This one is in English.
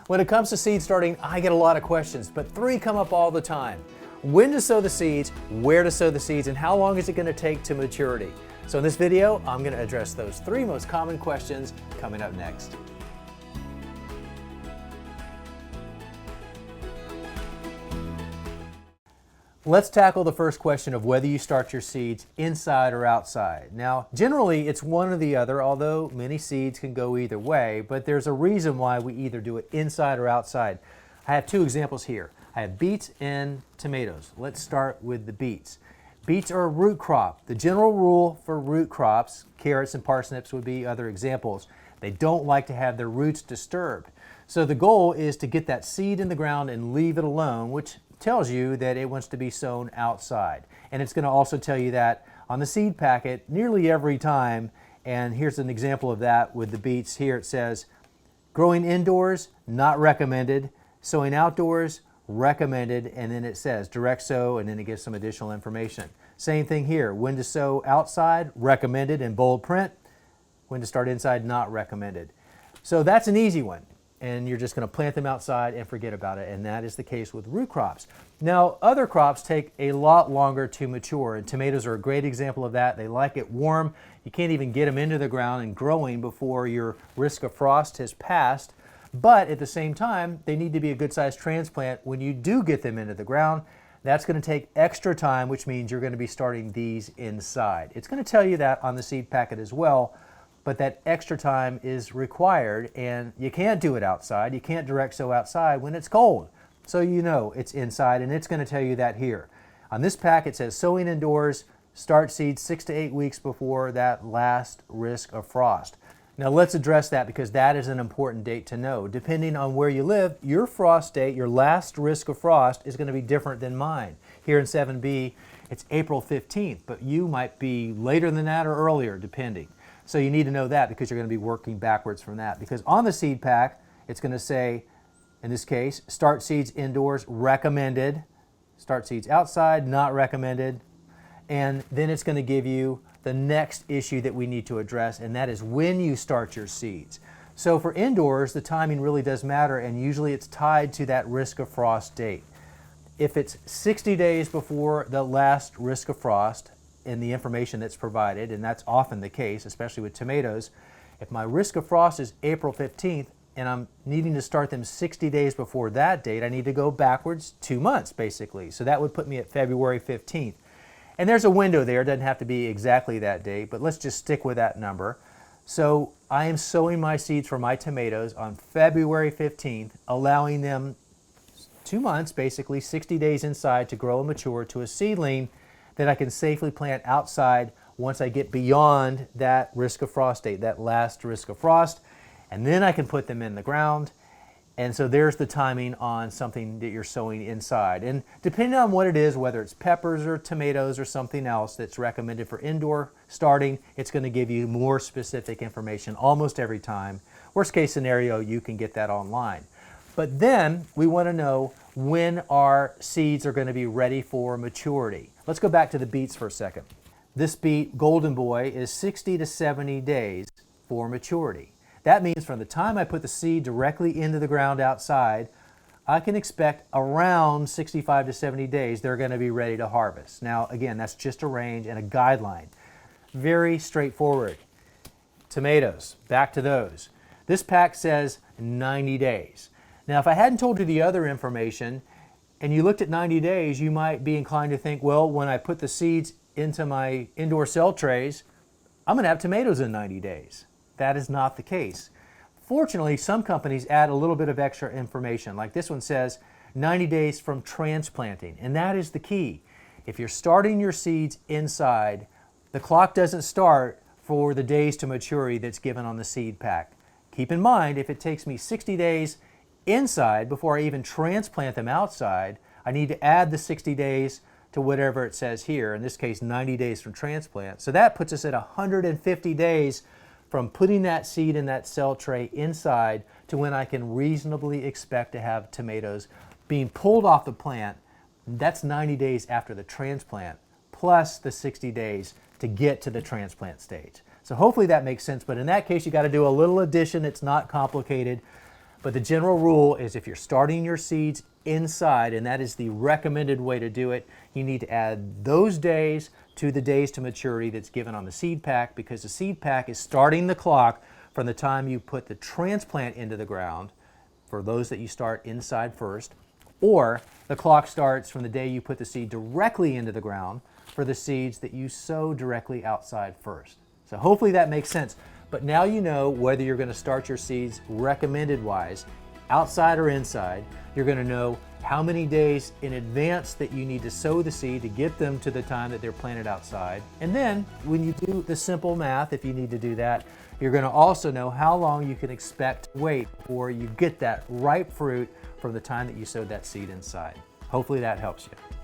When it comes to seed starting, I get a lot of questions, but three come up all the time. When to sow the seeds, where to sow the seeds, and how long is it going to take to maturity? So in this video, I'm going to address those three most common questions coming up next. Let's tackle the first question of whether you start your seeds inside or outside. Now, generally it's one or the other, although many seeds can go either way, but there's a reason why we either do it inside or outside. I have two examples here. I have beets and tomatoes. Let's start with the beets. Beets are a root crop. The general rule for root crops, carrots and parsnips would be other examples, they don't like to have their roots disturbed. So the goal is to get that seed in the ground and leave it alone, which tells you that it wants to be sown outside. And it's going to also tell you that on the seed packet nearly every time. And here's an example of that with the beets. Here it says, growing indoors, not recommended. Sowing outdoors, recommended. And then it says direct sow, and then it gives some additional information. Same thing here. When to sow outside, recommended in bold print. When to start inside, not recommended. So that's an easy one. And you're just going to plant them outside and forget about it. And that is the case with root crops. Now, other crops take a lot longer to mature, and tomatoes are a great example of that. They like it warm. You can't even get them into the ground and growing before your risk of frost has passed. But at the same time, they need to be a good-sized transplant when you do get them into the ground. That's going to take extra time, which means you're going to be starting these inside. It's going to tell you that on the seed packet as well. But that extra time is required, and you can't do it outside. You can't direct sow outside when it's cold. So you know it's inside, and it's going to tell you that here. On this pack, it says sowing indoors, start seeds 6 to 8 weeks before that last risk of frost. Now let's address that because that is an important date to know. Depending on where you live, your frost date, your last risk of frost, is going to be different than mine. Here in 7B, it's April 15th, but you might be later than that or earlier, depending. So you need to know that because you're going to be working backwards from that. Because on the seed pack, it's going to say, in this case, start seeds indoors, recommended. Start seeds outside, not recommended. And then it's going to give you the next issue that we need to address, and that is when you start your seeds. So for indoors, the timing really does matter, and usually it's tied to that risk of frost date. If it's 60 days before the last risk of frost, in the information that's provided, and that's often the case, especially with tomatoes, if my risk of frost is April 15th and I'm needing to start them 60 days before that date, I need to go backwards 2 months basically. So that would put me at February 15th. And there's a window there, it doesn't have to be exactly that date, but let's just stick with that number. So I am sowing my seeds for my tomatoes on February 15th, allowing them 2 months, basically 60 days inside to grow and mature to a seedling that I can safely plant outside once I get beyond that risk of frost date, that last risk of frost, and then I can put them in the ground. And so there's the timing on something that you're sowing inside. And depending on what it is, whether it's peppers or tomatoes or something else that's recommended for indoor starting, it's going to give you more specific information almost every time. Worst case scenario, you can get that online. But then we want to know when our seeds are going to be ready for maturity. Let's go back to the beets for a second. This beet, Golden Boy, is 60 to 70 days for maturity. That means from the time I put the seed directly into the ground outside, I can expect around 65 to 70 days they're going to be ready to harvest. Now, again, that's just a range and a guideline. Very straightforward. Tomatoes, back to those. This pack says 90 days. Now, if I hadn't told you the other information and you looked at 90 days, you might be inclined to think, well, when I put the seeds into my indoor cell trays, I'm going to have tomatoes in 90 days. That is not the case. Fortunately, some companies add a little bit of extra information. Like this one says 90 days from transplanting, and that is the key. If you're starting your seeds inside, the clock doesn't start for the days to maturity that's given on the seed pack. Keep in mind, if it takes me 60 days inside before I even transplant them outside, I need to add the 60 days to whatever it says here, in this case 90 days from transplant. So that puts us at 150 days from putting that seed in that cell tray inside to when I can reasonably expect to have tomatoes being pulled off the plant. That's 90 days after the transplant, plus the 60 days to get to the transplant stage. So hopefully that makes sense, but in that case you got to do a little addition. It's not complicated. But the general rule is if you're starting your seeds inside, and that is the recommended way to do it, you need to add those days to the days to maturity that's given on the seed pack, because the seed pack is starting the clock from the time you put the transplant into the ground, for those that you start inside first, or the clock starts from the day you put the seed directly into the ground for the seeds that you sow directly outside first. So hopefully that makes sense. But now you know whether you're going to start your seeds recommended wise, outside or inside. You're going to know how many days in advance that you need to sow the seed to get them to the time that they're planted outside. And then when you do the simple math, if you need to do that, you're going to also know how long you can expect to wait before you get that ripe fruit from the time that you sowed that seed inside. Hopefully that helps you.